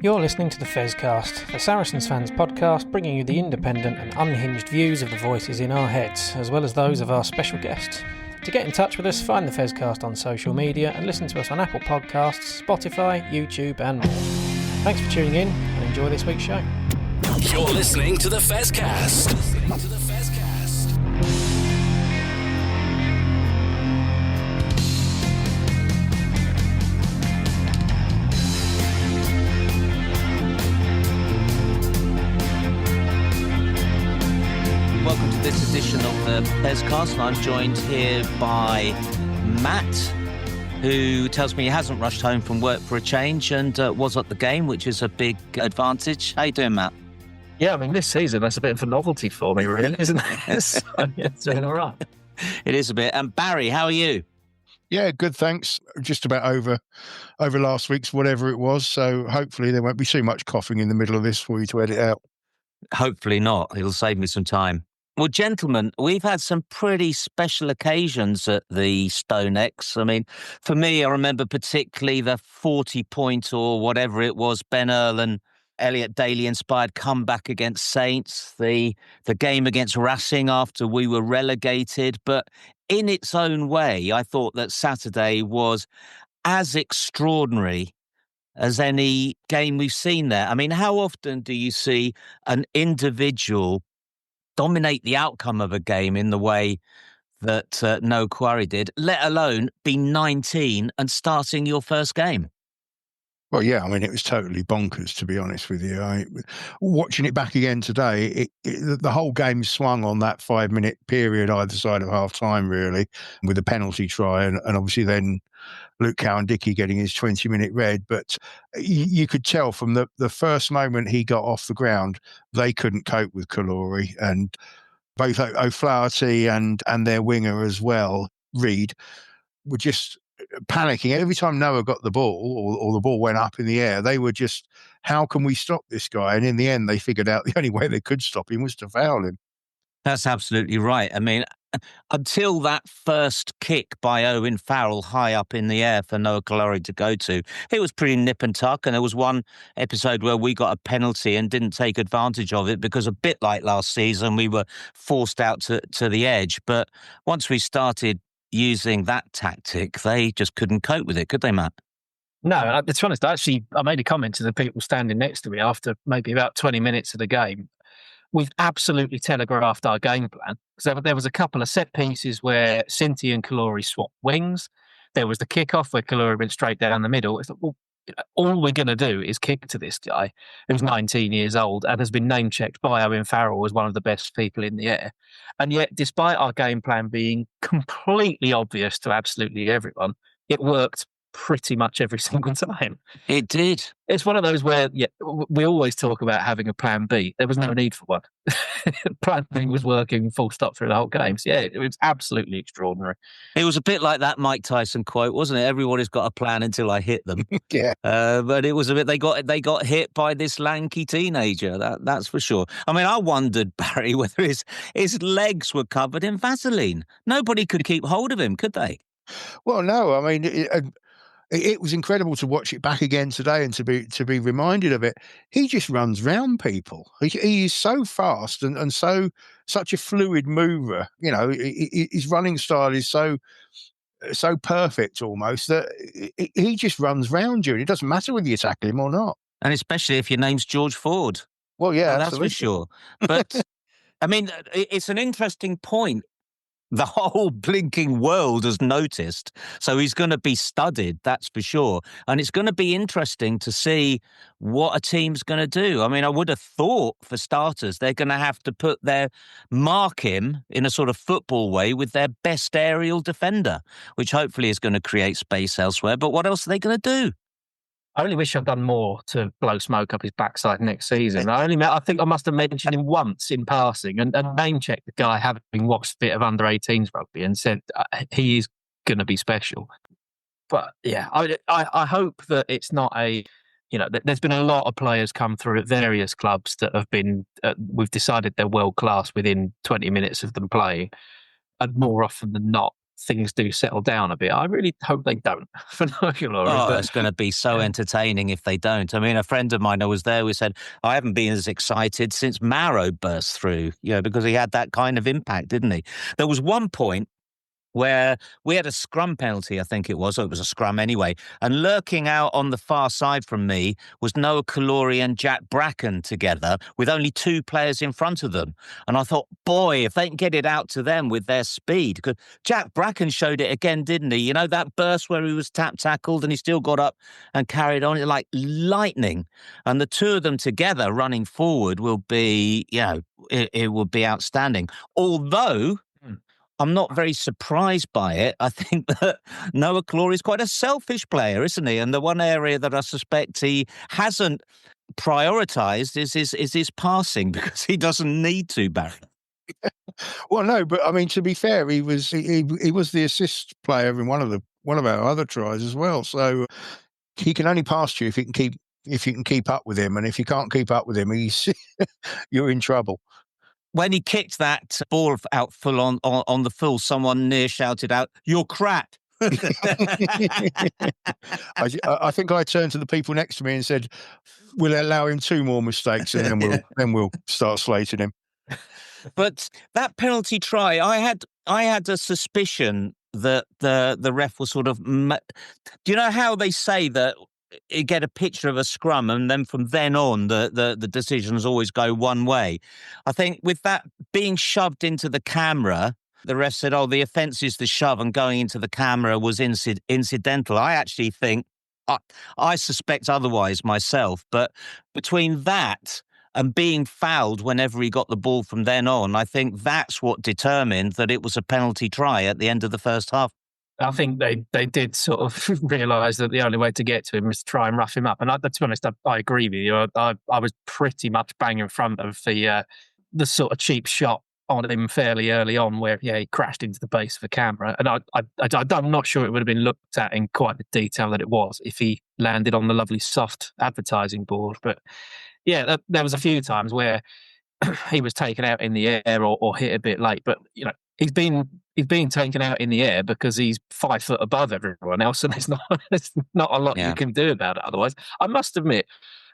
You're listening to the Fezcast, the Saracens fans podcast, bringing you the independent and unhinged views of the voices in our heads, as well as those of our special guests. To get in touch with us, find the Fezcast on social media and listen to us on Apple Podcasts, Spotify, YouTube and more. Thanks for tuning in and enjoy this week's show. You're listening to the Fezcast. Welcome to this edition of the Fezcast. I'm joined here by Matt, who tells me he hasn't rushed home from work for a change and was at the game, which is a big advantage. How you doing, Matt? Yeah, I mean, this season, that's a bit of a novelty for me, really, isn't it? So, yeah, it's doing all right. It is a bit. And Barry, how are you? Yeah, good, thanks. Just about over last week's whatever it was, so hopefully there won't be too much coughing in the middle of this for you to edit out. Hopefully not. It'll save me some time. Well, gentlemen, we've had some pretty special occasions at the Stonex. I mean, for me, I remember particularly the 40-point or whatever it was, Ben Earl and Elliot Daly-inspired comeback against Saints, the game against Racing after we were relegated. But in its own way, I thought that Saturday was as extraordinary as any game we've seen there. I mean, how often do you see an individual dominate the outcome of a game in the way that No Quarry did, let alone be 19 and starting your first game? Well, yeah, I mean, it was totally bonkers, to be honest with you. Watching it back again today, the whole game swung on that 5-minute period either side of half-time, really, with a penalty try and obviously then Luke Cowan-Dickie getting his 20-minute red. But you could tell from the first moment he got off the ground, they couldn't cope with Caluori, and both O'Flaherty and their winger as well, Reed, were just panicking. Every time Noah got the ball or the ball went up in the air, they were just, how can we stop this guy? And in the end, they figured out the only way they could stop him was to foul him. That's absolutely right. I mean, until that first kick by Owen Farrell high up in the air for Noah Caluori to go to, it was pretty nip and tuck. And there was one episode where we got a penalty and didn't take advantage of it because, a bit like last season, we were forced out to the edge. But once we started using that tactic, they just couldn't cope with it, could they, Matt? No, to be honest, I made a comment to the people standing next to me after maybe about 20 minutes of the game. We've absolutely telegraphed our game plan. So there was a couple of set pieces where Cinti and Caluori swapped wings. There was the kickoff where Caluori went straight down the middle. It's like, well, all we're going to do is kick to this guy who's 19 years old and has been name-checked by Owen Farrell as one of the best people in the air. And yet, despite our game plan being completely obvious to absolutely everyone, it worked pretty much every single time. It did. It's one of those where we always talk about having a plan B. There was no need for one. Plan B was working full stop through the whole game. So, yeah, it was absolutely extraordinary. It was a bit like that Mike Tyson quote, wasn't it? Everybody's got a plan until I hit them. Yeah. But it was a bit, they got hit by this lanky teenager, that's for sure. I mean, I wondered, Barry, whether his legs were covered in Vaseline. Nobody could keep hold of him, could they? Well, no, I mean, it was incredible to watch it back again today and to be reminded of it. He just runs round people. He is so fast and such a fluid mover. You know, his running style is so perfect almost that he just runs round you, and it doesn't matter whether you tackle him or not. And especially if your name's George Ford. Well, yeah, that's for sure. But I mean, it's an interesting point. The whole blinking world has noticed. So he's going to be studied, that's for sure. And it's going to be interesting to see what a team's going to do. I mean, I would have thought, for starters, they're going to have to mark him in a sort of football way with their best aerial defender, which hopefully is going to create space elsewhere. But what else are they going to do? I only wish I'd done more to blow smoke up his backside next season. I think I must have mentioned him once in passing and name-checked the guy having watched a bit of under-18s rugby and said he is going to be special. But yeah, I hope that it's not there's been a lot of players come through at various clubs that have been, we've decided they're world-class within 20 minutes of them playing. And more often than not, things do settle down a bit. I really hope they don't for Caluori. Oh, it's going to be so entertaining if they don't. I mean, a friend of mine who was there, we said, I haven't been as excited since Mauro burst through, because he had that kind of impact, didn't he? There was one point where we had a scrum penalty, I think it was, or it was a scrum anyway, and lurking out on the far side from me was Noah Caluori and Jack Bracken together with only 2 players in front of them. And I thought, boy, if they can get it out to them with their speed, because Jack Bracken showed it again, didn't he? That burst where he was tackled and he still got up and carried on like lightning. And the 2 of them together running forward will be, it will be outstanding. Although I'm not very surprised by it. I think that Noah Caluori is quite a selfish player, isn't he? And the one area that I suspect he hasn't prioritised is his passing, because he doesn't need to, Barry. Well, no, but I mean, to be fair, he was the assist player in one of our other tries as well. So he can only pass to you if you can keep up with him, and if you can't keep up with him, you're in trouble. When he kicked that ball out full on the full, someone near shouted out, "You're crap." I think I turned to the people next to me and said, "We'll allow him 2 more mistakes, and then we'll start slating him." But that penalty try, I had a suspicion that the ref was sort of. Do you know how they say that? You get a picture of a scrum, and then from then on, the decisions always go one way. I think with that being shoved into the camera, the ref said, "Oh, the offence is the shove, and going into the camera was incidental." I actually think, I suspect otherwise myself, but between that and being fouled whenever he got the ball from then on, I think that's what determined that it was a penalty try at the end of the first half. I think they did sort of realise that the only way to get to him was to try and rough him up. And to be honest, I agree with you. I was pretty much bang in front of the sort of cheap shot on him fairly early on, where he crashed into the base of the camera. And I'm not sure it would have been looked at in quite the detail that it was if he landed on the lovely soft advertising board. But yeah, there was a few times where he was taken out in the air or hit a bit late. But he's being taken out in the air because he's 5 foot above everyone else, and there's not a lot you can do about it otherwise. I must admit,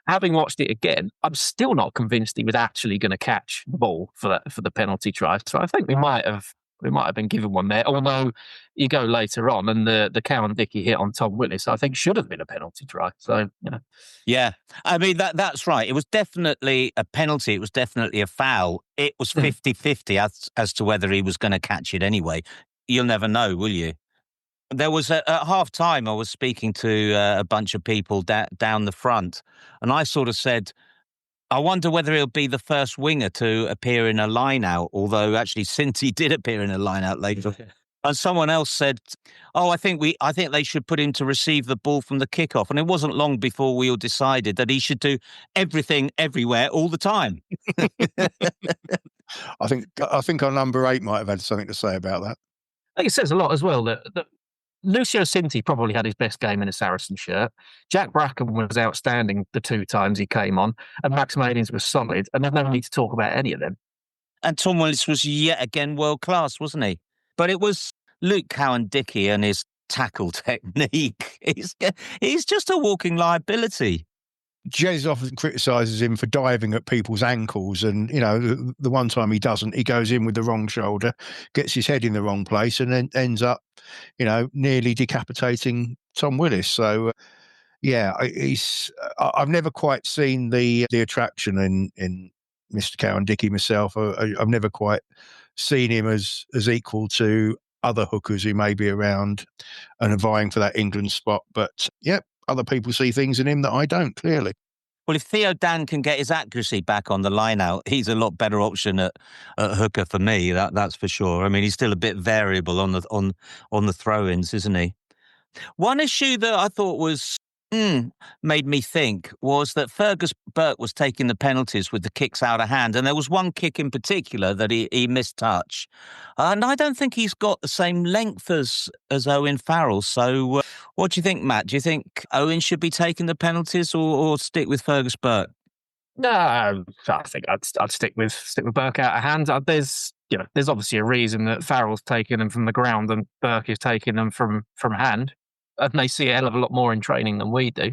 having watched it again, I'm still not convinced he was actually going to catch the ball for the penalty try. So I think we might have been given one there. Although you go later on, and the Cow and Dickey hit on Tom Willis, I think should have been a penalty try. So Yeah, I mean, that's right. It was definitely a penalty. It was definitely a foul. It was 50-50 as to whether he was going to catch it anyway. You'll never know, will you? There was at half time, I was speaking to a bunch of people down the front, and I sort of said, I wonder whether he'll be the first winger to appear in a line-out, although actually since he did appear in a line-out later. And someone else said, I think they should put him to receive the ball from the kickoff. And it wasn't long before we all decided that he should do everything, everywhere, all the time. I think our number 8 might have had something to say about that. I think it says a lot as well that Lucio Cinti probably had his best game in a Saracen shirt. Jack Bracken was outstanding the 2 times he came on, and Max Malins was solid, and there's no need to talk about any of them. And Tom Willis was yet again world class, wasn't he? But it was Luke Cowan-Dickey and his tackle technique. He's just a walking liability. Jez often criticises him for diving at people's ankles, and the one time he doesn't, he goes in with the wrong shoulder, gets his head in the wrong place, and then ends up, nearly decapitating Tom Willis. So, I've never quite seen the attraction in Mr. Cowan-Dickey myself. I've never quite seen him as equal to other hookers who may be around and are vying for that England spot. But other people see things in him that I don't, clearly. Well, if Theo Dan can get his accuracy back on the line-out, he's a lot better option at hooker for me. That's for sure. I mean, he's still a bit variable on the throw-ins, isn't he? One issue that I thought was made me think was that Fergus Burke was taking the penalties with the kicks out of hand, and there was one kick in particular that he missed touch, and I don't think he's got the same length as Owen Farrell. So what do you think, Matt? Do you think Owen should be taking the penalties or stick with Fergus Burke? No, I think I'd stick with Burke out of hand. There's there's obviously a reason that Farrell's taking them from the ground and Burke is taking them from hand, and they see a hell of a lot more in training than we do.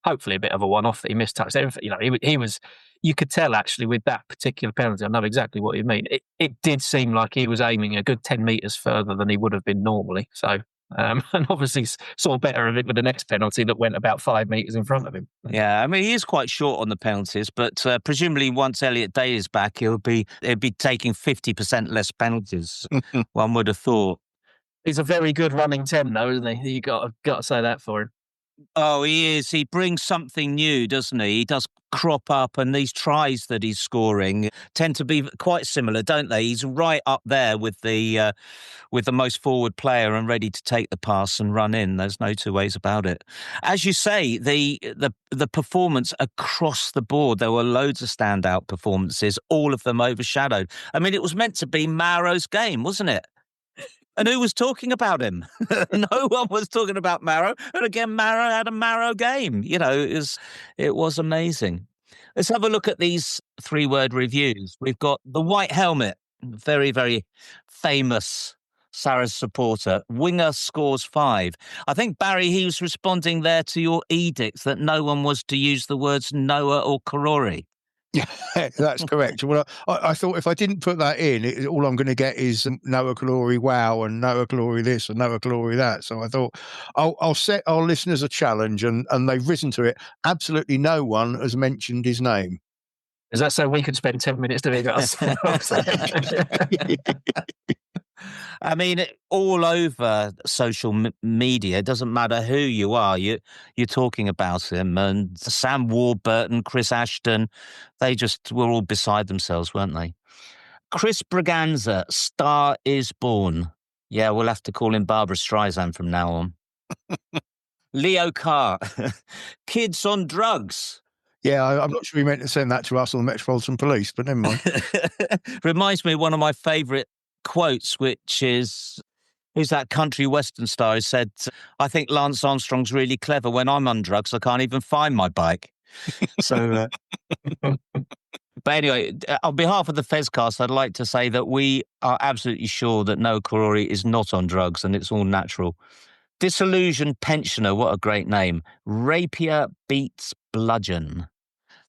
Hopefully, a bit of a one-off that he mistouched everything. He was. You could tell actually with that particular penalty. I know exactly what you mean. It did seem like he was aiming a good 10 metres further than he would have been normally. So, and obviously saw better of it with the next penalty that went about 5 metres in front of him. Yeah, I mean, he is quite short on the penalties, but presumably once Elliot Day is back, he'll be taking 50% less penalties. One would have thought. He's a very good running 10, though, isn't he? You got to say that for him. Oh, he is. He brings something new, doesn't he? He does crop up, and these tries that he's scoring tend to be quite similar, don't they? He's right up there with the most forward player and ready to take the pass and run in. There's no two ways about it. As you say, the performance across the board, there were loads of standout performances, all of them overshadowed. I mean, it was meant to be Maro's game, wasn't it? And who was talking about him? No one was talking about Maro. And again, Maro had a Maro game. It was amazing. Let's have a look at these 3-word reviews. We've got the White Helmet, very, very famous Saracens supporter. Winger scores 5. I think, Barry, he was responding there to your edict that no one was to use the words Noah or Caluori. Yeah, that's correct. Well, I thought if I didn't put that in, all I'm going to get is Noah Caluori wow and Noah Caluori this and Noah Caluori that. So I thought I'll set our listeners a challenge, and they've risen to it. Absolutely no one has mentioned his name. Is that so we could spend 10 minutes doing us? I mean, all over social media, it doesn't matter who you are, you're talking about him. And Sam Warburton, Chris Ashton, they just were all beside themselves, weren't they? Chris Braganza, Star is Born. Yeah, we'll have to call him Barbara Streisand from now on. Leo Carr, Kids on Drugs. Yeah, I'm not sure he meant to send that to us or the Metropolitan Police, but never mind. Reminds me of one of my favourite quotes, which is, who's that country western star who said, I think Lance Armstrong's really clever. When I'm on drugs, I can't even find my bike. So, but anyway, on behalf of the Fezcast, I'd like to say that we are absolutely sure that Noah Caluori is not on drugs and it's all natural. Disillusioned Pensioner, what a great name. Rapier beats Bludgeon.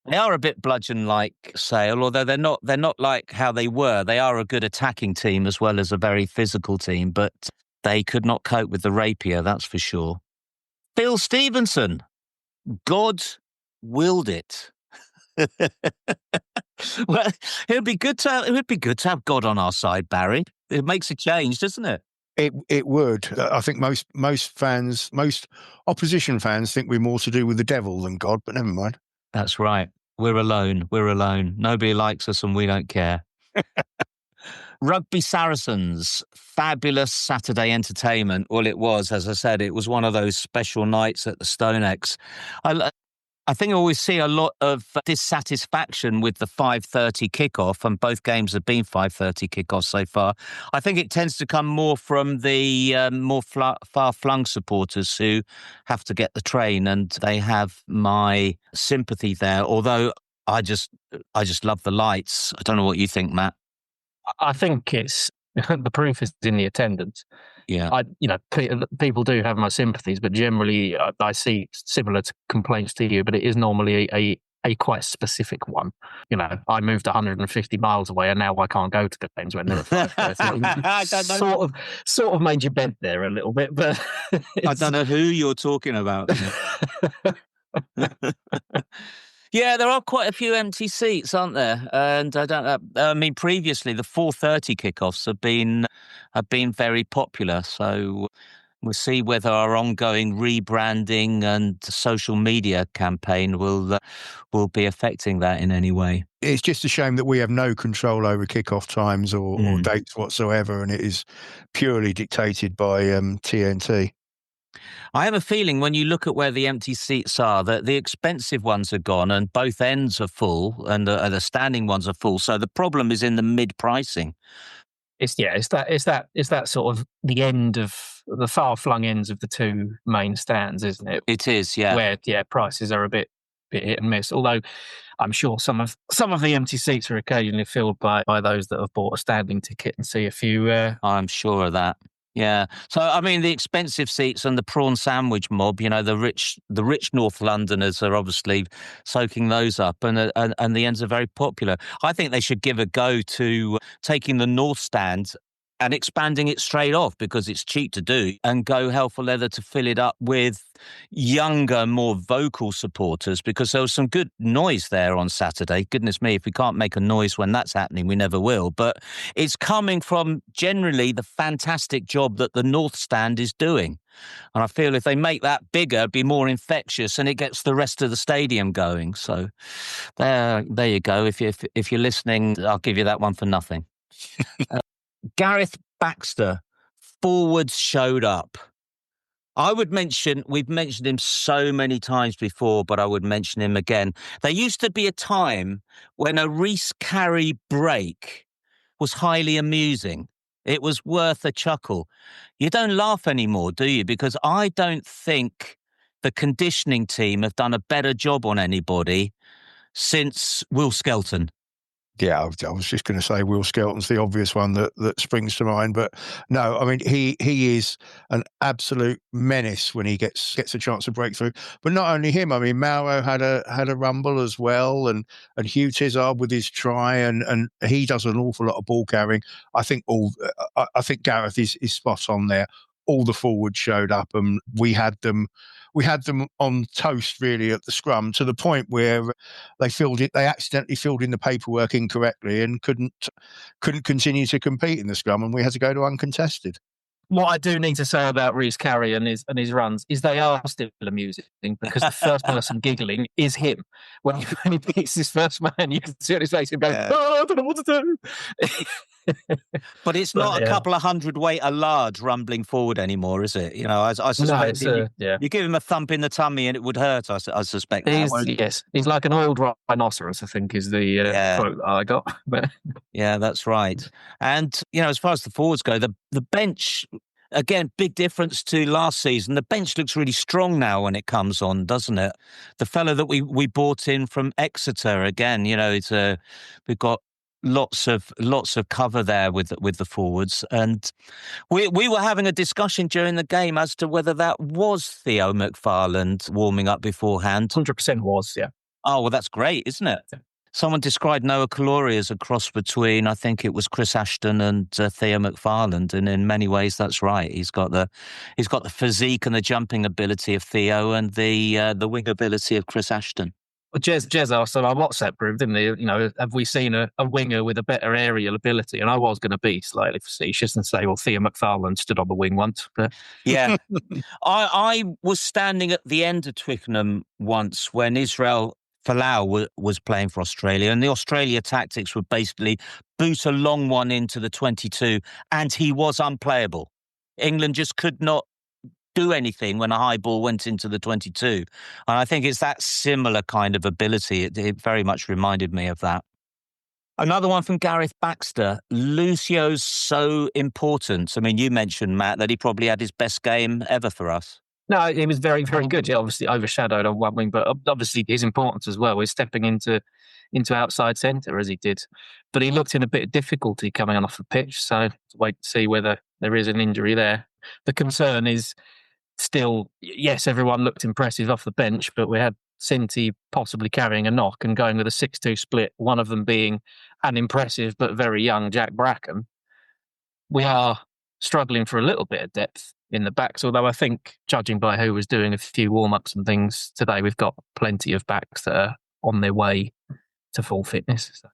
They are a bit bludgeon-like Sale, although they're not like how they were. They are a good attacking team as well as a very physical team, but they could not cope with the Rapier, that's for sure. Phil Stevenson, God willed it. Well, it would be good to have God on our side, Barry. It makes a change, doesn't it? It would. I think most opposition fans think we're more to do with the devil than God, but never mind. That's right. We're alone. Nobody likes us and we don't care. Rugby Saracens, fabulous Saturday entertainment. Well, it was, as I said, it was one of those special nights at the Stonex. I think I always see a lot of dissatisfaction with the 5:30 kickoff, and both games have been 5:30 kickoffs so far. I think it tends to come more from the more far-flung supporters who have to get the train, and they have my sympathy there. Although I just love the lights. I don't know what you think, Matt. I think it's the proof is in the attendance. Yeah, people do have my sympathies, but generally I see similar complaints to you. But it is normally a quite specific one. I moved 150 miles away, and now I can't go to games when they're at 5:30. Sort of made your bed there a little bit, but I don't know who you're talking about. Yeah, there are quite a few empty seats, aren't there? And I don't know. I mean, previously the 4:30 kickoffs have been very popular. So we'll see whether our ongoing rebranding and social media campaign will be affecting that in any way. It's just a shame that we have no control over kickoff times or dates whatsoever, and it is purely dictated by TNT. I have a feeling when you look at where the empty seats are, that the expensive ones are gone and both ends are full, and the standing ones are full. So the problem is in the mid pricing. It's that sort of the end of the far flung ends of the two main stands, isn't it? It is, yeah. Where prices are a bit bit hit and miss. Although I'm sure some of the empty seats are occasionally filled by those that have bought a standing ticket and see a few. I'm sure of that. Yeah. So, I mean, the expensive seats and the prawn sandwich mob, the rich North Londoners are obviously soaking those up, and the ends are very popular. I think they should give a go to taking the North Stand and expanding it straight off, because it's cheap to do, and go hell for leather to fill it up with younger, more vocal supporters, because there was some good noise there on Saturday. Goodness me, if we can't make a noise when that's happening, we never will. But it's coming from generally the fantastic job that the North Stand is doing. And I feel if they make that bigger, it'd be more infectious, and it gets the rest of the stadium going. So there you go. If you're listening, I'll give you that one for nothing. Gareth Baxter, forwards showed up. We've mentioned him so many times before, but I would mention him again. There used to be a time when a Reece Carey break was highly amusing. It was worth a chuckle. You don't laugh anymore, do you? Because I don't think the conditioning team have done a better job on anybody since Will Skelton. Yeah, I was just going to say Will Skelton's the obvious one that springs to mind, but no, I mean he is an absolute menace when he gets a chance to break through. But not only him, I mean Mauro had a rumble as well, and Hugh Tizard with his try, and he does an awful lot of ball carrying. I think Gareth is spot on there. All the forwards showed up, and we had them on toast really at the scrum, to the point where they accidentally filled in the paperwork incorrectly and couldn't continue to compete in the scrum, and we had to go to uncontested. What I do need to say about Reece Carey and his runs is they are still amusing, because the first person giggling is him. When he beats his first man, you can see on his face him going, "Oh, I don't know what to do." But it's not a couple of hundredweight a large rumbling forward anymore, is it? I suspect you give him a thump in the tummy and it would hurt. I suspect. He's like an oiled rhinoceros, I think, is the quote that I got. But yeah, that's right. And as far as the forwards go, the bench. Again, big difference to last season. The bench looks really strong now when it comes on, doesn't it? The fellow that we bought in from Exeter, again, we've got lots of cover there with the forwards, and we were having a discussion during the game as to whether that was Theo McFarland warming up beforehand. 100% was, yeah. Oh well, that's great, isn't it? Yeah. Someone described Noah Caluori as a cross between, I think it was Chris Ashton and Theo McFarland, and in many ways that's right. He's got the physique and the jumping ability of Theo, and the wing ability of Chris Ashton. Well, Jez asked on our WhatsApp group, didn't he? Have we seen a winger with a better aerial ability? And I was going to be slightly facetious and say, well, Theo McFarland stood on the wing once. But yeah, I was standing at the end of Twickenham once when Israel Folau was playing for Australia, and the Australia tactics were basically boot a long one into the 22, and he was unplayable. England just could not do anything when a high ball went into the 22. And I think it's that similar kind of ability. It very much reminded me of that. Another one from Gareth Baxter. Lucio's so important. I mean, you mentioned, Matt, that he probably had his best game ever for us. No, he was very, very good. Yeah, obviously overshadowed on one wing, but obviously his importance as well is stepping into outside centre as he did. But he looked in a bit of difficulty coming on off the pitch, so wait to see whether there is an injury there. The concern is still, yes, everyone looked impressive off the bench, but we had Sinti possibly carrying a knock and going with a 6-2 split, one of them being an impressive but very young Jack Bracken. We are struggling for a little bit of depth in the backs, although I think, judging by who was doing a few warm-ups and things today, we've got plenty of backs that are on their way to full fitness. So.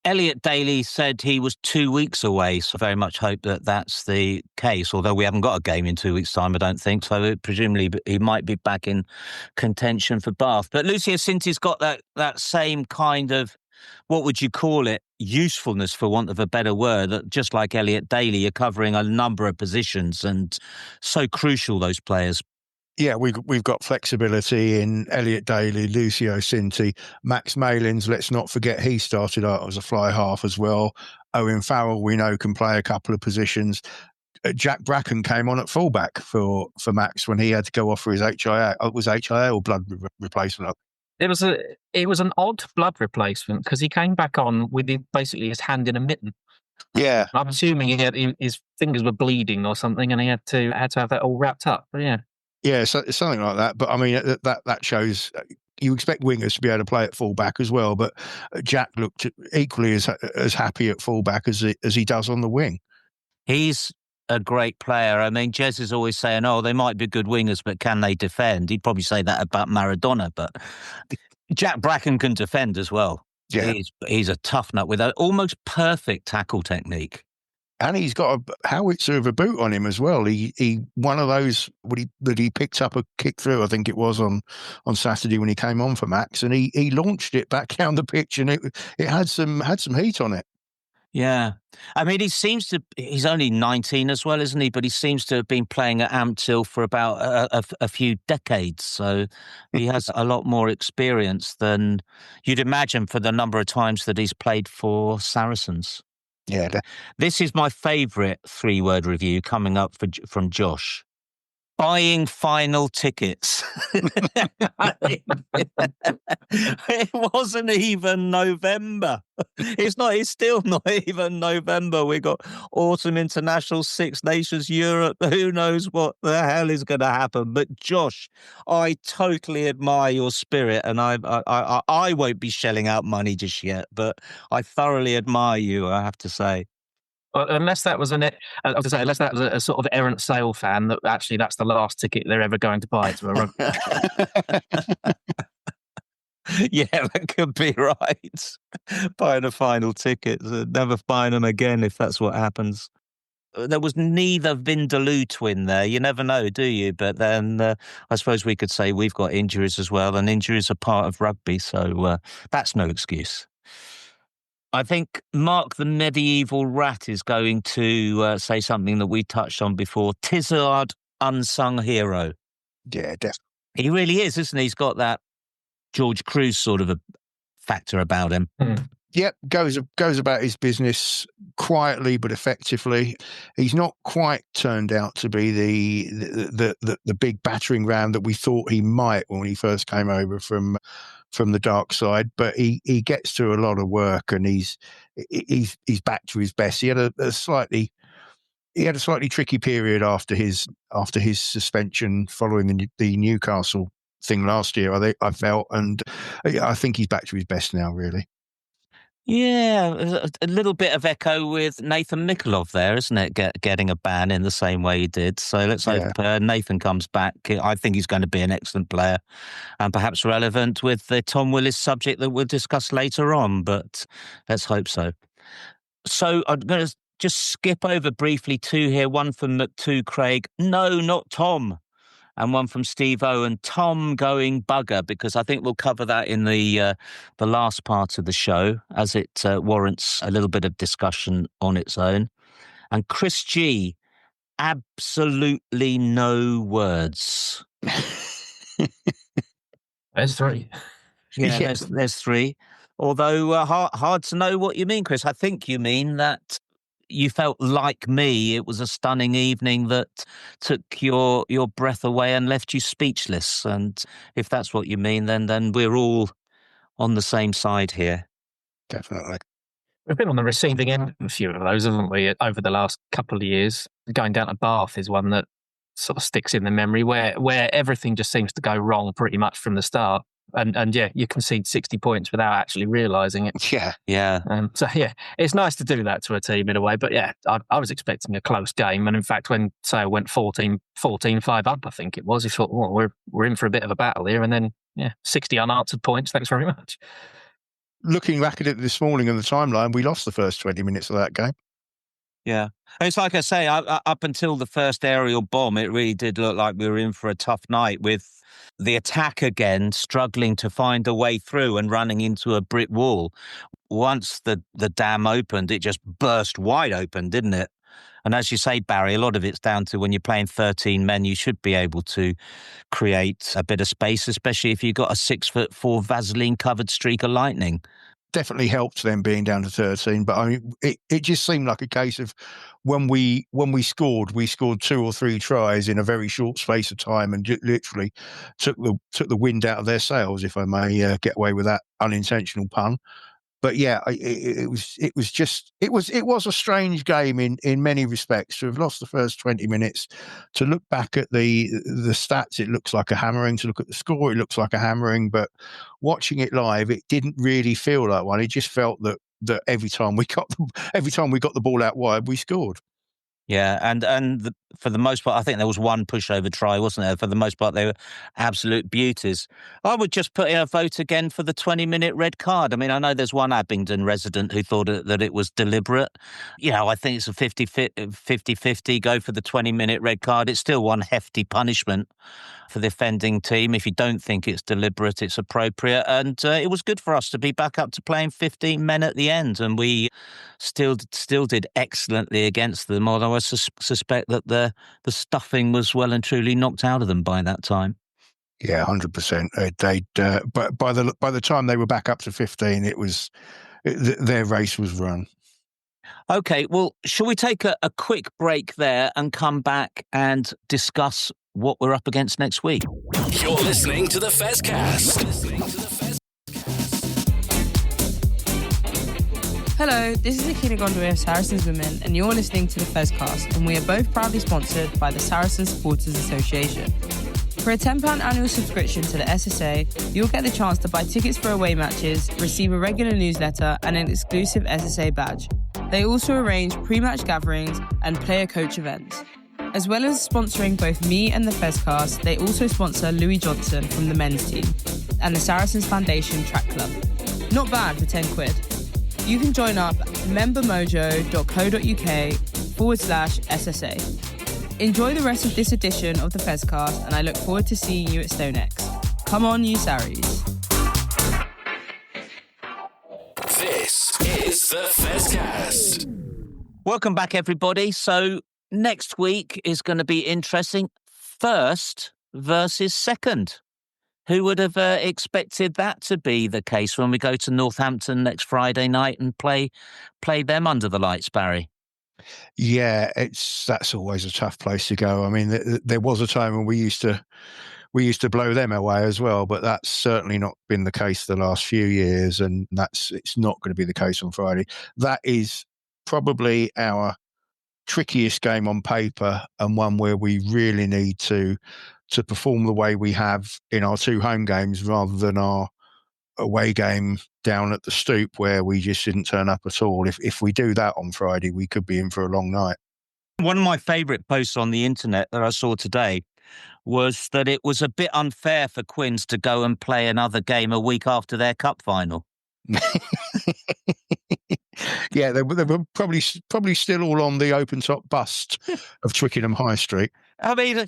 Elliot Daly said he was 2 weeks away, so very much hope that that's the case, although we haven't got a game in 2 weeks' time, I don't think, so presumably he might be back in contention for Bath. But Lucio Sinti's got that same kind of, what would you call it, usefulness, for want of a better word, that just like Elliot Daly, you're covering a number of positions, and so crucial, those players. Yeah, we've got flexibility in Elliot Daly, Lucio Sinti, Max Malins. Let's not forget he started out as a fly half as well. Owen Farrell, we know, can play a couple of positions. Jack Bracken came on at fullback for Max when he had to go off for his HIA. Was HIA or blood replacement? It was an odd blood replacement because he came back on with basically his hand in a mitten. Yeah. I'm assuming his fingers were bleeding or something, and he had to have that all wrapped up. But yeah. Yeah, so, something like that. But I mean, that shows you expect wingers to be able to play at fullback as well. But Jack looked equally as happy at fullback as he does on the wing. He's a great player. I mean, Jez is always saying, "Oh, they might be good wingers, but can they defend?" He'd probably say that about Maradona, but Jack Bracken can defend as well. Yeah, he's a tough nut with an almost perfect tackle technique. And he's got a howitzer of a boot on him as well. He one of those that he picked up a kick through, I think it was on Saturday when he came on for Max, and he launched it back down the pitch, and it had some heat on it. Yeah. I mean, he's only 19 as well, isn't he? But he seems to have been playing at Ampthill for about a few decades. So he has a lot more experience than you'd imagine for the number of times that he's played for Saracens. Yeah. This is my favourite 3-word review coming up from Josh. Buying final tickets. It wasn't even November. It's still not even November. We got Autumn International, Six Nations Europe. Who knows what the hell is going to happen? But Josh, I totally admire your spirit, and I won't be shelling out money just yet, but I thoroughly admire you, I have to say. Well, unless that was a sort of errant sale fan, that actually that's the last ticket they're ever going to buy to a rugby. Yeah, that could be right. Buying a final ticket, never buying them again if that's what happens. There was neither Vindaloo twin there. You never know, do you? But then I suppose we could say we've got injuries as well, and injuries are part of rugby, so that's no excuse. I think Mark the Medieval Rat is going to say something that we touched on before. Tizard, unsung hero. Yeah, definitely. He really is, isn't he? He's got that George Cruz sort of a factor about him. Yep, goes about his business quietly but effectively. He's not quite turned out to be the big battering ram that we thought he might when he first came over from the dark side, but he gets to a lot of work, and he's back to his best. He had a slightly tricky period after his suspension following the Newcastle thing last year. I felt, and I think he's back to his best now, really. Yeah, a little bit of echo with Nathan Mikulov there, isn't it? Getting a ban in the same way he did. So let's hope Nathan comes back. I think he's going to be an excellent player and perhaps relevant with the Tom Willis subject that we'll discuss later on, but let's hope so. So I'm going to just skip over briefly two here. One from McTwo Craig. No, not Tom. And one from Steve Owen, Tom going bugger, because I think we'll cover that in the last part of the show, as it warrants a little bit of discussion on its own. And Chris G, absolutely no words. There's 3. Yeah, there's 3. Although hard to know what you mean, Chris. I think you mean that you felt like me. It was a stunning evening that took your breath away and left you speechless. And if that's what you mean, then we're all on the same side here. Definitely. We've been on the receiving end of a few of those, haven't we, over the last couple of years? Going down to Bath is one that sort of sticks in the memory, where everything just seems to go wrong pretty much from the start. And yeah, you concede 60 points without actually realising it. Yeah. So yeah, it's nice to do that to a team in a way. But yeah, I was expecting a close game. And in fact, when Sale went 14-5 up, I think it was, he thought, well, we're in for a bit of a battle here. And then, 60 unanswered points. Thanks very much. Looking back at it this morning on the timeline, we lost the first 20 minutes of that game. Yeah. It's like I say, up until the first aerial bomb, it really did look like we were in for a tough night, with the attack again struggling to find a way through and running into a brick wall. Once the dam opened, it just burst wide open, didn't it? And as you say, Barry, a lot of it's down to when you're playing 13 men, you should be able to create a bit of space, especially if you've got a 6'4" Vaseline-covered streak of lightning. definitely helped them being down to 13. But I mean, it just seemed like a case of when we scored, we scored 2 or 3 tries in a very short space of time, and literally took the wind out of their sails, if I may get away with that unintentional pun. But yeah, it was a strange game in many respects. To have lost the first 20 minutes, to look back at the stats, it looks like a hammering. To look at the score, it looks like a hammering. But watching it live, it didn't really feel like one. It just felt that every time we got the ball out wide, we scored. Yeah, and for the most part, I think there was one pushover try, wasn't there? For the most part, they were absolute beauties. I would just put in a vote again for the 20-minute red card. I mean, I know there's one Abingdon resident who thought that it was deliberate. You know, I think it's a 50-50, go for the 20-minute red card. It's still one hefty punishment for the offending team. If you don't think it's deliberate, it's appropriate. And it was good for us to be back up to playing 15 men at the end. And we still did excellently against them, although I suspect that the stuffing was well and truly knocked out of them by that time. Yeah, 100%. But by the time they were back up to 15, their race was run. Okay, well, shall we take a quick break there and come back and discuss what we're up against next week? You're listening to the Fezcast. Hello, this is Akina Gondwe of Saracens Women, and you're listening to the Fezcast, and we are both proudly sponsored by the Saracens Supporters Association. For a £10 annual subscription to the SSA, you'll get the chance to buy tickets for away matches, receive a regular newsletter, and an exclusive SSA badge. They also arrange pre-match gatherings and player-coach events. As well as sponsoring both me and the Fezcast, they also sponsor Louis Johnson from the men's team and the Saracens Foundation Track Club. Not bad for 10 quid. You can join up at membermojo.co.uk/SSA. Enjoy the rest of this edition of the Fezcast, and I look forward to seeing you at Stonex. Come on, you Sarries. This is the Fezcast. Welcome back, everybody. So next week is going to be interesting. First versus second. Who would have expected that to be the case when we go to Northampton next Friday night and play them under the lights, Barry? Yeah, that's always a tough place to go. I mean, there was a time when we used to blow them away as well, but that's certainly not been the case the last few years, and it's not going to be the case on Friday. That is probably our trickiest game on paper, and one where we really need to perform the way we have in our 2 home games rather than our away game down at the Stoop where we just didn't turn up at all. If we do that on Friday, we could be in for a long night. One of my favourite posts on the internet that I saw today was that it was a bit unfair for Quins to go and play another game a week after their cup final. Yeah, they were probably still all on the open top bust of Twickenham High Street. I mean,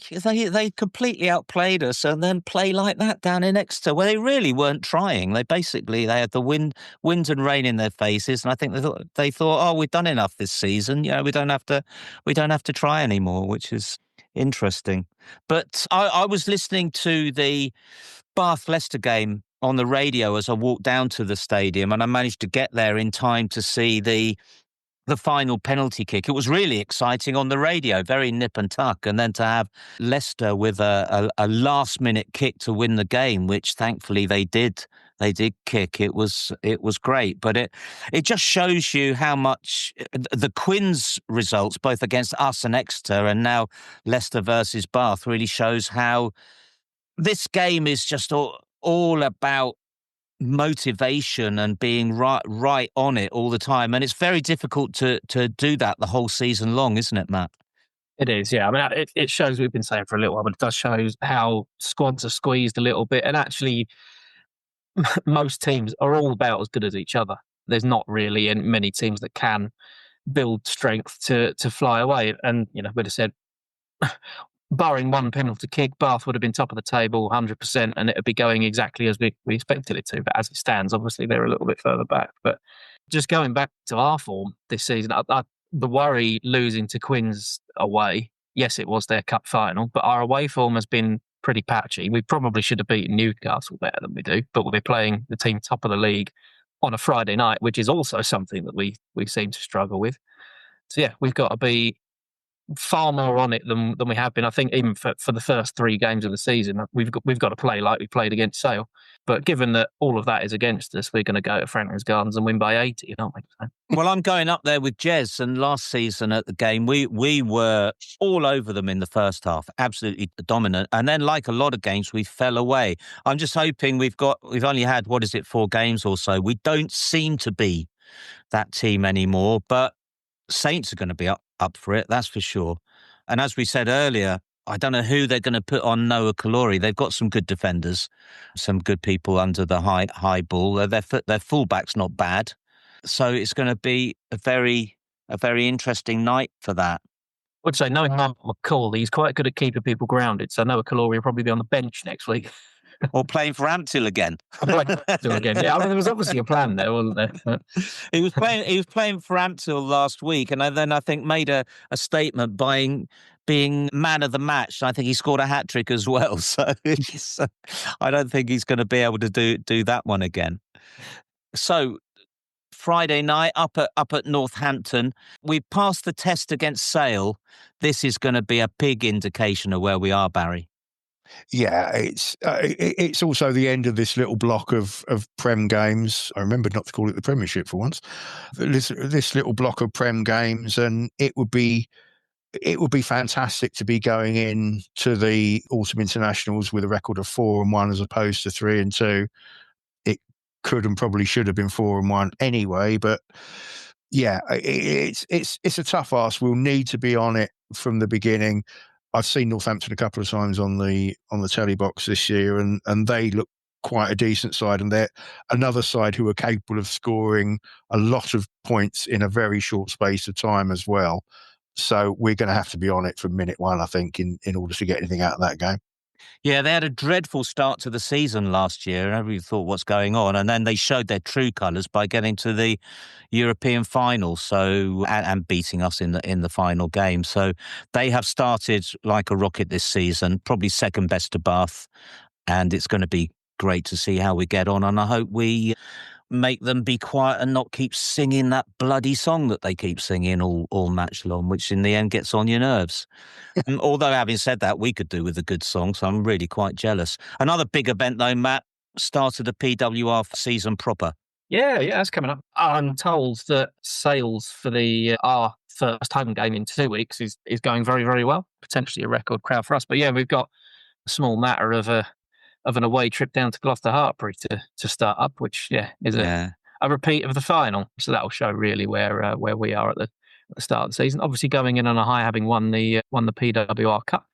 they completely outplayed us, and then play like that down in Exeter, where they really weren't trying. They had the wind and rain in their faces, and I think they thought, oh, we've done enough this season. You know, we don't have to try anymore, which is interesting. But I was listening to the Bath Leicester game on the radio as I walked down to the stadium, and I managed to get there in time to see the final penalty kick. It was really exciting on the radio, very nip and tuck, and then to have Leicester with a last-minute kick to win the game, which thankfully they did kick. It was great, but it just shows you how much the Quins results, both against us and Exeter, and now Leicester versus Bath, really shows how this game is just all about motivation and being right on it all the time, and it's very difficult to do that the whole season long, isn't it, Matt? It is, yeah. I mean, it shows, we've been saying for a little while, but it does show how squads are squeezed a little bit, and actually most teams are all about as good as each other. There's not really many teams that can build strength to fly away, and we'd have said barring one penalty kick, Bath would have been top of the table 100%, and it would be going exactly as we expected it to. But as it stands, obviously they're a little bit further back. But just going back to our form this season, the worry losing to Quins away, yes, it was their cup final, but our away form has been pretty patchy. We probably should have beaten Newcastle better than we do, but we're playing the team top of the league on a Friday night, which is also something that we seem to struggle with. So yeah, we've got to be far more on it than we have been. I think even for the first 3 games of the season, we've got to play like we played against Sale. But given that all of that is against us, we're going to go to Franklin's Gardens and win by 80, aren't we? Well, I'm going up there with Jez, and last season at the game, we were all over them in the first half, absolutely dominant. And then, like a lot of games, we fell away. I'm just hoping we've only had, 4 games or so. We don't seem to be that team anymore, but Saints are going to be up for it, that's for sure. And as we said earlier, I don't know who they're going to put on Noah Caluori. They've got some good defenders, some good people under the high ball. Their fullback's not bad. So it's going to be a very interesting night for that. I would say, knowing Mark McCall, he's quite good at keeping people grounded. So Noah Caluori will probably be on the bench next week. Or playing for Amptill again. Again. Yeah, I mean, there was obviously a plan there, wasn't there? He was playing for Amptill last week, and then I think made a statement being man of the match. I think he scored a hat-trick as well. So I don't think he's going to be able to do that one again. So Friday night up at Northampton, we passed the test against Sale. This is going to be a big indication of where we are, Barry. Yeah, it's also the end of this little block of Prem games. I remembered not to call it the Premiership for once. This little block of Prem games, and it would be fantastic to be going in to the autumn internationals with a record of 4-1 as opposed to 3-2. It could and probably should have been 4-1 anyway, but yeah, it's a tough ask. We'll need to be on it from the beginning. I've seen Northampton a couple of times on the telly box this year, and they look quite a decent side, and they're another side who are capable of scoring a lot of points in a very short space of time as well. So we're going to have to be on it from minute one, I think, in order to get anything out of that game. Yeah, they had a dreadful start to the season last year. Everybody thought, what's going on? And then they showed their true colours by getting to the European final, and beating us in the final game. So they have started like a rocket this season, probably second best to Bath, and it's going to be great to see how we get on. And I hope we make them be quiet and not keep singing that bloody song that they keep singing all match long, which in the end gets on your nerves. Although, having said that, we could do with a good song, so I'm really quite jealous. Another big event, though, Matt, started the PWR season proper. Yeah, that's coming up. I'm told that sales for our first home game in 2 weeks is going very, very well. Potentially a record crowd for us. But yeah, we've got a small matter of an away trip down to Gloucester Hartpury to start up, which is a repeat of the final. So that will show really where we are at the start of the season. Obviously going in on a high, having won the PWR Cup,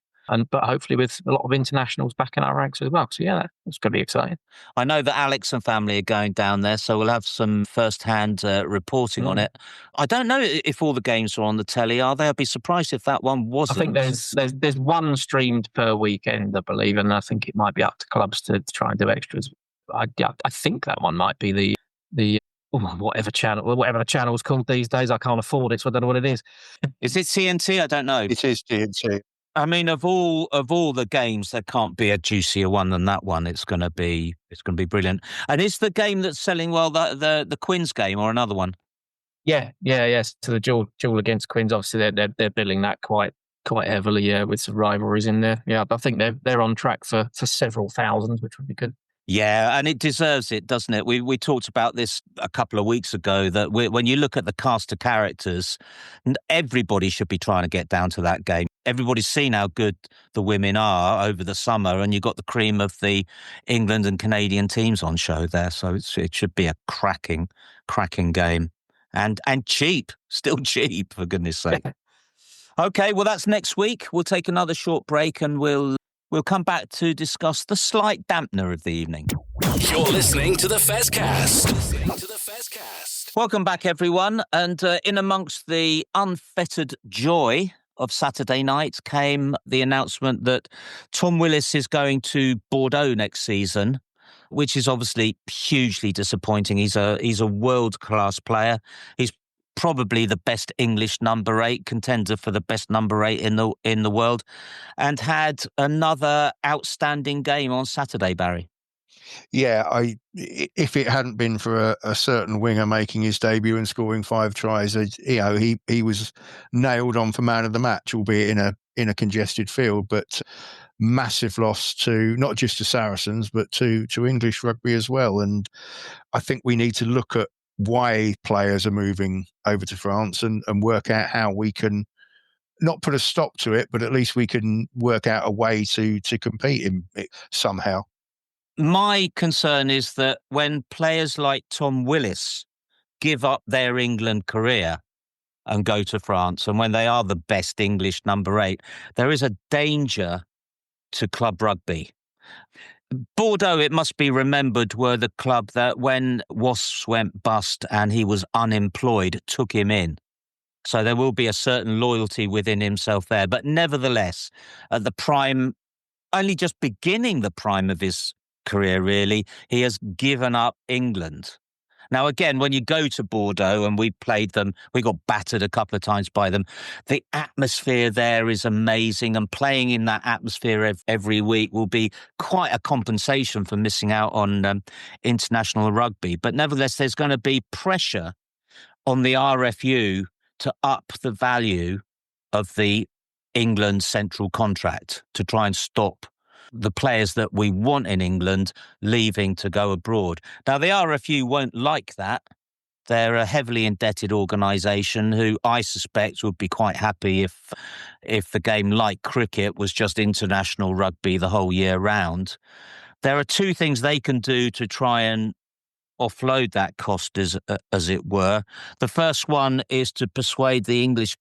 but hopefully with a lot of internationals back in our ranks as well. So yeah, it's going to be exciting. I know that Alex and family are going down there, so we'll have some first-hand reporting on it. I don't know if all the games are on the telly, are they? I'd be surprised if that one wasn't. I think there's one streamed per weekend, I believe, and I think it might be up to clubs to try and do extras. I think that one might be the whatever the channel is called these days. I can't afford it, so I don't know what it is. Is it TNT? I don't know. It is TNT. I mean, of all the games, there can't be a juicier one than that one. It's going to be brilliant. And is the game that's selling well the Quins game or another one? Yes. To the duel against Quins, obviously they're billing that quite heavily. With some rivalries in there. Yeah, but I think they're on track for several thousands, which would be good. Yeah, and it deserves it, doesn't it? We talked about this a couple of weeks ago, that when you look at the cast of characters, everybody should be trying to get down to that game. Everybody's seen how good the women are over the summer, and you've got the cream of the England and Canadian teams on show there. So it should be a cracking game. And cheap, still cheap, for goodness sake. Okay, well, that's next week. We'll take another short break and we'll come back to discuss the slight dampener of the evening. You're listening to the Fezcast. Welcome back, everyone. And in amongst the unfettered joy of Saturday night came the announcement that Tom Willis is going to Bordeaux next season, which is obviously hugely disappointing. He's a world-class player. He's probably the best English number 8, contender for the best number 8 in the world, and had another outstanding game on Saturday, Barry. Yeah, if it hadn't been for a certain winger making his debut and scoring 5 tries, he was nailed on for man of the match, albeit in a congested field. But massive loss to not just to Saracens, but to English rugby as well. And I think we need to look at why players are moving over to France and work out how we can not put a stop to it, but at least we can work out a way to compete in it somehow. My concern is that when players like Tom Willis give up their England career and go to France, and when they are the best English number 8, there is a danger to club rugby. Bordeaux, it must be remembered, were the club that when Wasps went bust and he was unemployed, took him in. So there will be a certain loyalty within himself there. But nevertheless, at the prime, only just beginning the prime of his career, really, he has given up England. Now, again, when you go to Bordeaux, and we played them, we got battered a couple of times by them, the atmosphere there is amazing, and playing in that atmosphere every week will be quite a compensation for missing out on international rugby. But nevertheless, there's going to be pressure on the RFU to up the value of the England central contract to try and stop the players that we want in England leaving to go abroad. Now, the RFU won't like that. They're a heavily indebted organisation who I suspect would be quite happy if the game, like cricket, was just international rugby the whole year round. There are 2 things they can do to try and offload that cost, as it were. The first one is to persuade the English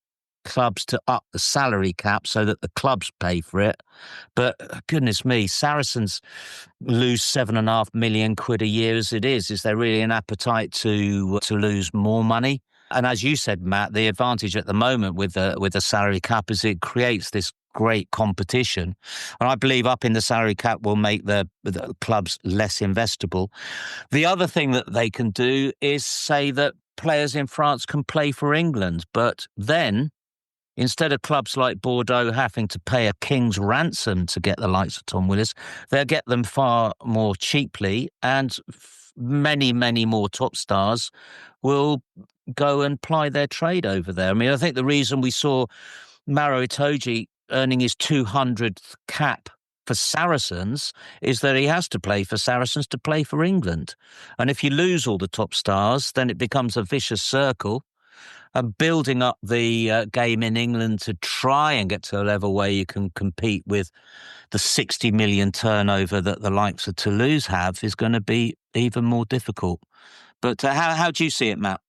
clubs to up the salary cap so that the clubs pay for it. But goodness me, Saracens lose £7.5 million a year as it is. Is there really an appetite to lose more money? And as you said, Matt, the advantage at the moment with the salary cap is it creates this great competition. And I believe upping the salary cap will make the clubs less investable. The other thing that they can do is say that players in France can play for England, but then instead of clubs like Bordeaux having to pay a king's ransom to get the likes of Tom Willis, they'll get them far more cheaply, and many, many more top stars will go and ply their trade over there. I mean, I think the reason we saw Maro Itoje earning his 200th cap for Saracens is that he has to play for Saracens to play for England. And if you lose all the top stars, then it becomes a vicious circle. And building up the game in England to try and get to a level where you can compete with the 60 million turnover that the likes of Toulouse have is going to be even more difficult. But how do you see it, Matt?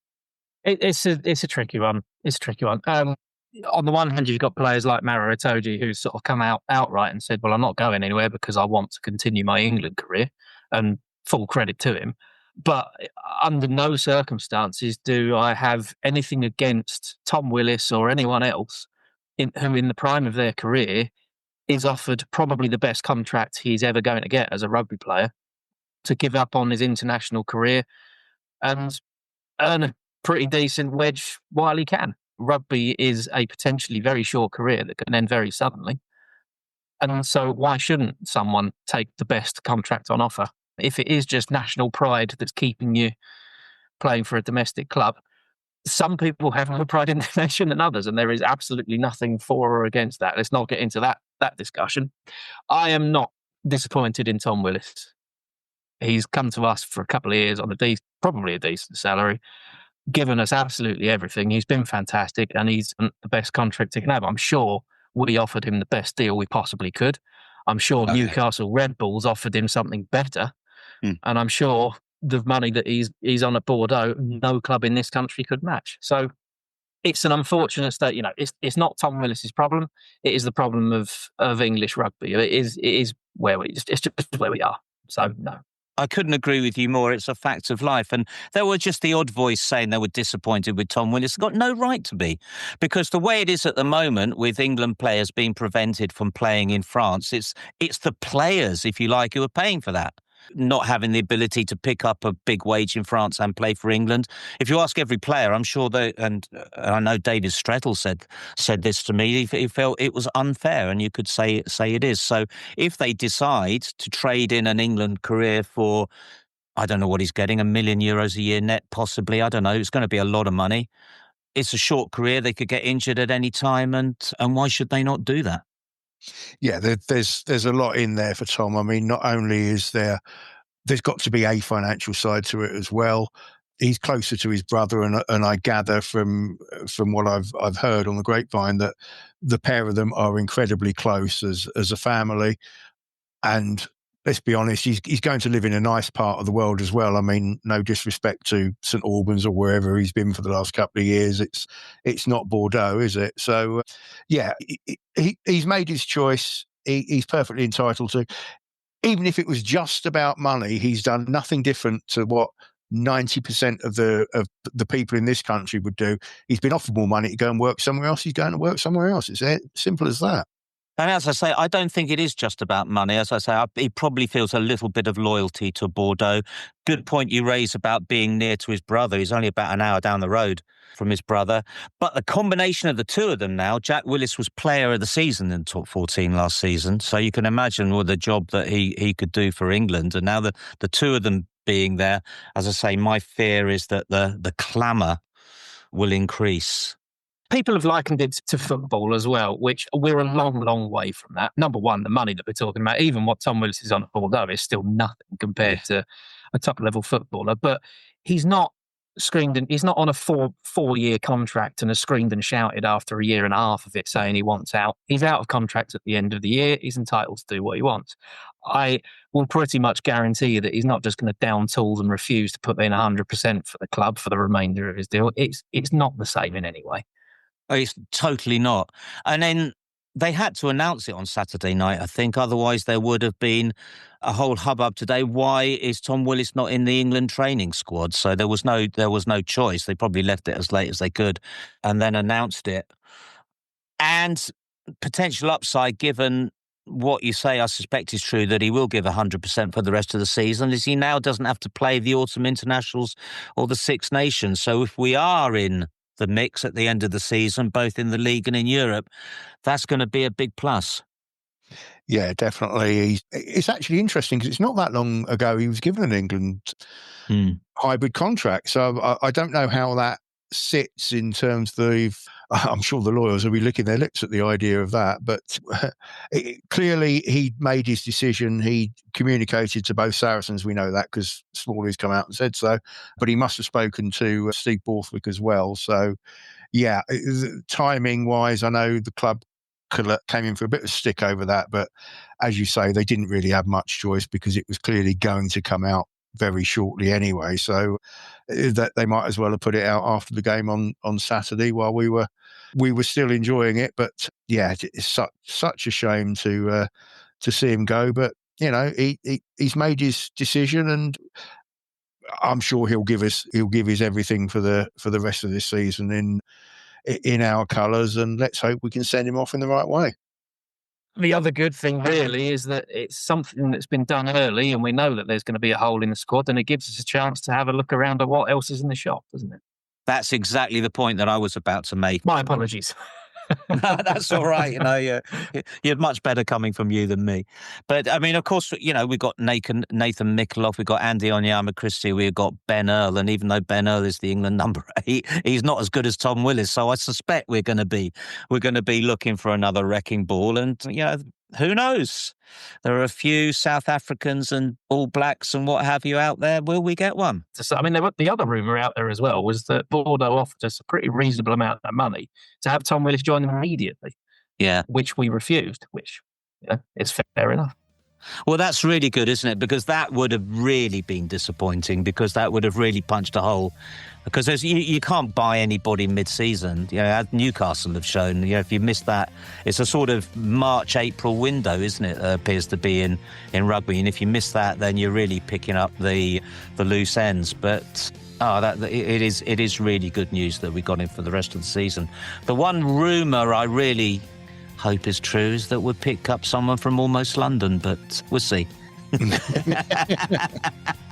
It's a tricky one. It's a tricky one. On the one hand, you've got players like Maro Itoje who sort of come out outright and said, well, I'm not going anywhere because I want to continue my England career, and full credit to him. But under no circumstances do I have anything against Tom Willis or anyone else who in the prime of their career is offered probably the best contract he's ever going to get as a rugby player, to give up on his international career and earn a pretty decent wedge while he can. Rugby is a potentially very short career that can end very suddenly. And so why shouldn't someone take the best contract on offer? If it is just national pride that's keeping you playing for a domestic club, some people have more pride in the nation than others, and there is absolutely nothing for or against that. Let's not get into that discussion. I am not disappointed in Tom Willis. He's come to us for a couple of years on probably a decent salary, given us absolutely everything. He's been fantastic, and he's the best contract he can have. I'm sure we offered him the best deal we possibly could. I'm sure Newcastle Red Bulls offered him something better. And I'm sure the money that he's on at Bordeaux, no club in this country could match. So it's an unfortunate state. It's not Tom Willis's problem. It is the problem of English rugby. It is where it's just where we are. So no. I couldn't agree with you more. It's a fact of life. And there were just the odd voice saying they were disappointed with Tom Willis. They've got no right to be, because the way it is at the moment with England players being prevented from playing in France, it's the players, if you like, who are paying for that. not having the ability to pick up a big wage in France and play for England. If you ask every player, I'm sure and I know David Strettle said this to me, he felt it was unfair, and you could say it is. So if they decide to trade in an England career for, I don't know what he's getting, €1 million a year net, possibly, I don't know, it's going to be a lot of money. It's a short career, they could get injured at any time, and why should they not do that? Yeah, there's a lot in there for Tom. I mean, not only is there's got to be a financial side to it as well. He's closer to his brother, and I gather from what I've heard on the grapevine that the pair of them are incredibly close as a family. And let's be honest, he's going to live in a nice part of the world as well. I mean, no disrespect to St Albans or wherever he's been for the last couple of years. It's not Bordeaux, is it? So, yeah, he's made his choice. He's perfectly entitled to. Even if it was just about money, he's done nothing different to what 90% of the people in this country would do. He's been offered more money to go and work somewhere else. He's going to work somewhere else. It's simple as that. And as I say, I don't think it is just about money. As I say, he probably feels a little bit of loyalty to Bordeaux. Good point you raise about being near to his brother. He's only about an hour down the road from his brother. But the combination of the two of them now, Jack Willis was player of the season in top 14 last season. So you can imagine what the job that he could do for England. And now the two of them being there, as I say, my fear is that the clamour will increase. People have likened it to football as well, which we're a long, long way from that. Number one, the money that we're talking about, even what Tom Willis is on at Bordeaux is still nothing compared to a top-level footballer. But he's not he's not on a four-year contract and has screamed and shouted after a year and a half of it saying he wants out. He's out of contract at the end of the year. He's entitled to do what he wants. I will pretty much guarantee you that he's not just going to down tools and refuse to put in 100% for the club for the remainder of his deal. It's not the same in any way. It's totally not. And then they had to announce it on Saturday night, I think. Otherwise, there would have been a whole hubbub today. Why is Tom Willis not in the England training squad? So there was no choice. They probably left it as late as they could and then announced it. And potential upside, given what you say, I suspect is true, that he will give 100% for the rest of the season, is he now doesn't have to play the autumn internationals or the Six Nations. So if we are in the mix at the end of the season, both in the league and in Europe, that's going to be a big plus. Yeah, definitely. It's actually interesting because it's not that long ago he was given an England hybrid contract. So I don't know how that sits in terms of, I'm sure the lawyers will be licking their lips at the idea of that, but clearly he made his decision. He communicated to both Saracens. We know that because Smalley's come out and said so, but he must have spoken to Steve Borthwick as well. So yeah, timing wise, I know the club came in for a bit of stick over that, but as you say, they didn't really have much choice because it was clearly going to come out very shortly anyway, so that they might as well have put it out after the game on Saturday while we were still enjoying it. But yeah, it's such a shame to see him go. But you know, he's made his decision, and I'm sure he'll give his everything for the rest of this season in our colours, and let's hope we can send him off in the right way. The other good thing really is that it's something that's been done early, and we know that there's going to be a hole in the squad, and it gives us a chance to have a look around at what else is in the shop, doesn't it? That's exactly the point that I was about to make. My apologies. No, that's all right. You know, you're much better coming from you than me. But I mean, of course, you know, we've got Nathan Mikuloff, we've got Andy Onyema-Christie, we've got Ben Earl, and even though Ben Earl is the England number 8, he's not as good as Tom Willis. So I suspect we're going to be looking for another wrecking ball, and you know, who knows? There are a few South Africans and All Blacks and what have you out there. Will we get one? I mean, the other rumour out there as well was that Bordeaux offered us a pretty reasonable amount of money to have Tom Willis join them immediately. Yeah. Which we refused, which is fair enough. Well, that's really good, isn't it? Because that would have really been disappointing, because that would have really punched a hole. Because you can't buy anybody mid-season. You know, as Newcastle have shown, you know, if you miss that, it's a sort of March-April window, isn't it? Appears to be in rugby. And if you miss that, then you're really picking up the loose ends. But it is really good news that we got him for the rest of the season. The one rumour I really hope is true is that we'll pick up someone from almost London, but we'll see.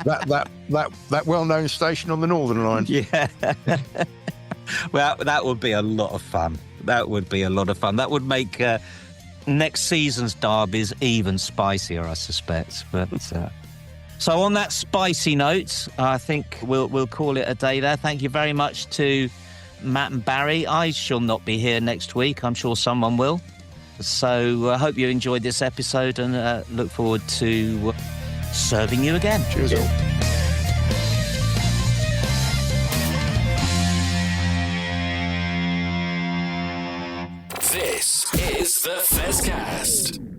that well-known station on the Northern Line. Yeah. Well, that would be a lot of fun. That would be a lot of fun. That would make next season's derbies even spicier, I suspect. But so on that spicy note, I think we'll call it a day there. Thank you very much to Matt and Barry. I shall not be here next week. I'm sure someone will. So I hope you enjoyed this episode and look forward to serving you again. Cheers all. This is the Fezcast.